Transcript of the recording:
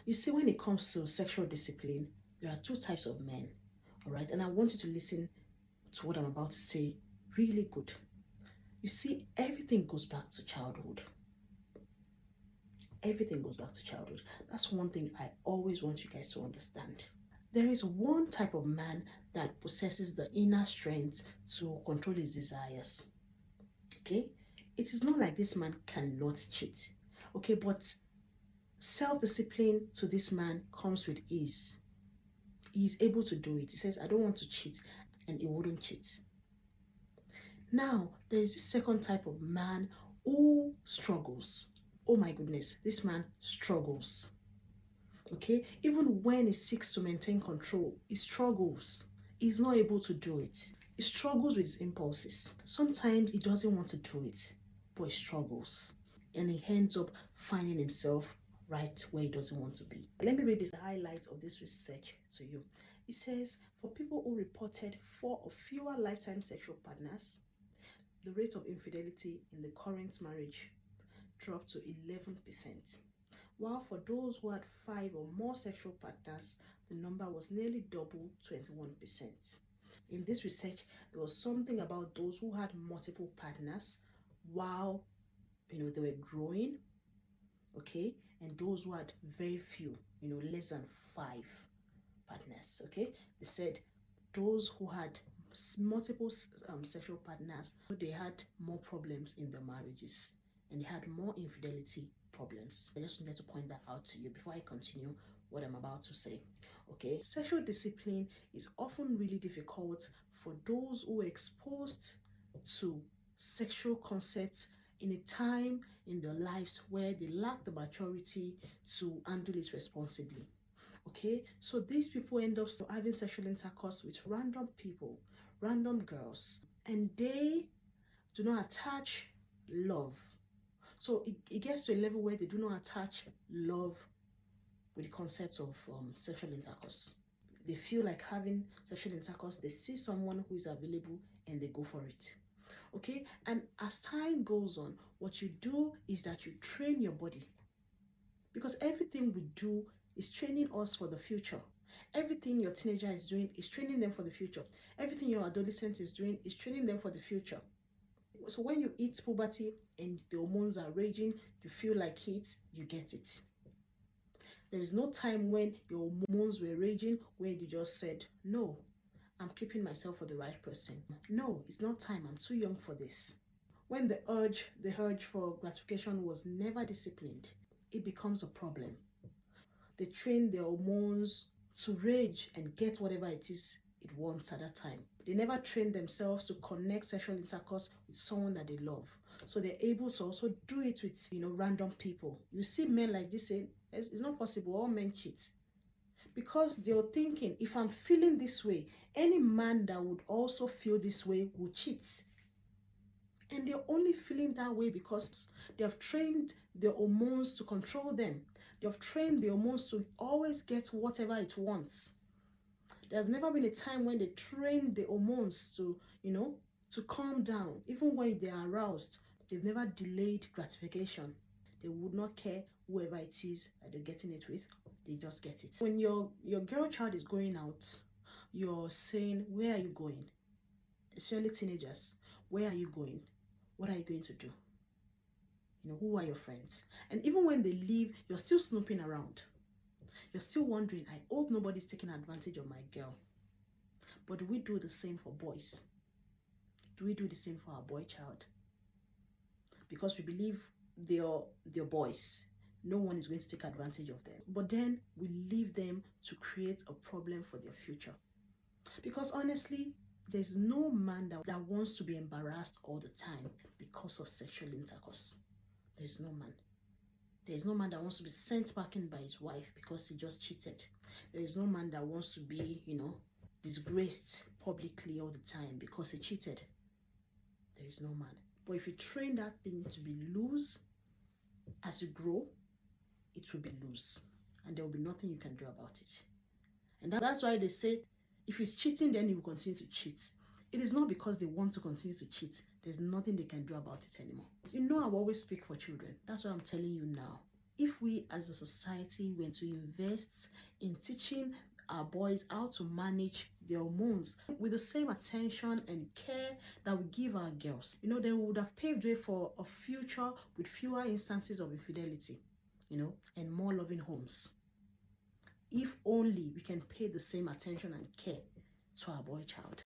You see, when it comes to sexual discipline, there are two types of men, all right? And I want you to listen to what I'm about to say really good. You see, everything goes back to childhood. Everything goes back to childhood. That's one thing I always want you guys to understand. There is one type of man that possesses the inner strength to control his desires. Okay? It is not like this man cannot cheat. Okay, but self-discipline to this man comes with ease. He's able to do it. He says, I don't want to cheat, and he wouldn't cheat. Now, there is this second type of man who struggles. Oh my goodness, this man struggles. Okay, even when he seeks to maintain control, he struggles. He's not able to do it. He struggles with his impulses. Sometimes he doesn't want to do it, but he struggles. And he ends up finding himself right where he doesn't want to be. Let me read the highlights of this research to you. It says, for people who reported 4 or fewer lifetime sexual partners, the rate of infidelity in the current marriage dropped to 11%. While for those who had 5 or more sexual partners, the number was nearly double, 21%. In this research, there was something about those who had multiple partners while they were growing, okay, and those who had very few, less than 5 partners, okay. They said those who had multiple sexual partners, they had more problems in their marriages and they had more infidelity problems. I just wanted to point that out to you before I continue what I'm about to say. Okay, sexual discipline is often really difficult for those who are exposed to sexual concepts in a time in their lives where they lack the maturity to handle it responsibly. Okay, so these people end up having sexual intercourse with random people, random girls, and they do not attach love. So it gets to a level where they do not attach love with the concept of sexual intercourse. They feel like having sexual intercourse, they see someone who is available and they go for it. Okay, and as time goes on, what you do is that you train your body, because everything we do is training us for the future. Everything your teenager is doing is training them for the future. Everything your adolescent is doing is training them for the future. So when you hit puberty and the hormones are raging, you feel like it, you get it. There is no time when your hormones were raging where you just said, no, I'm keeping myself for the right person. No, it's not time. I'm too young for this. When the urge for gratification was never disciplined, it becomes a problem. They train their hormones to rage and get whatever it is it wants at that time. They never train themselves to connect sexual intercourse with someone that they love. So they're able to also do it with, random people. You see men like this saying, it's not possible, all men cheat. Because they're thinking, if I'm feeling this way, any man that would also feel this way would cheat. And they're only feeling that way because they have trained their hormones to control them. They have trained their hormones to always get whatever it wants. There's never been a time when they trained the hormones to, to calm down. Even when they're aroused, they've never delayed gratification. They would not care whoever it is that they're getting it with. They just get it. When your girl child is going out, you're saying, where are you going? Especially teenagers, where are you going? What are you going to do? Who are your friends? And even when they leave, you're still snooping around. You're still wondering, I hope nobody's taking advantage of my girl. But do we do the same for boys? Do we do the same for our boy child? Because we believe they're boys. No one is going to take advantage of them. But then we leave them to create a problem for their future. Because honestly, there's no man that wants to be embarrassed all the time because of sexual intercourse. There's no man. There is no man that wants to be sent packing by his wife because he just cheated. There is no man that wants to be, disgraced publicly all the time because he cheated. There is no man. But if you train that thing to be loose, as you grow, it will be loose. And there will be nothing you can do about it. And that's why they say, if he's cheating, then he will continue to cheat. It is not because they want to continue to cheat. There's nothing they can do about it anymore. I will always speak for children. That's what I'm telling you now. If we as a society were to invest in teaching our boys how to manage their hormones with the same attention and care that we give our girls, then we would have paved way for a future with fewer instances of infidelity, and more loving homes. If only we can pay the same attention and care to our boy child.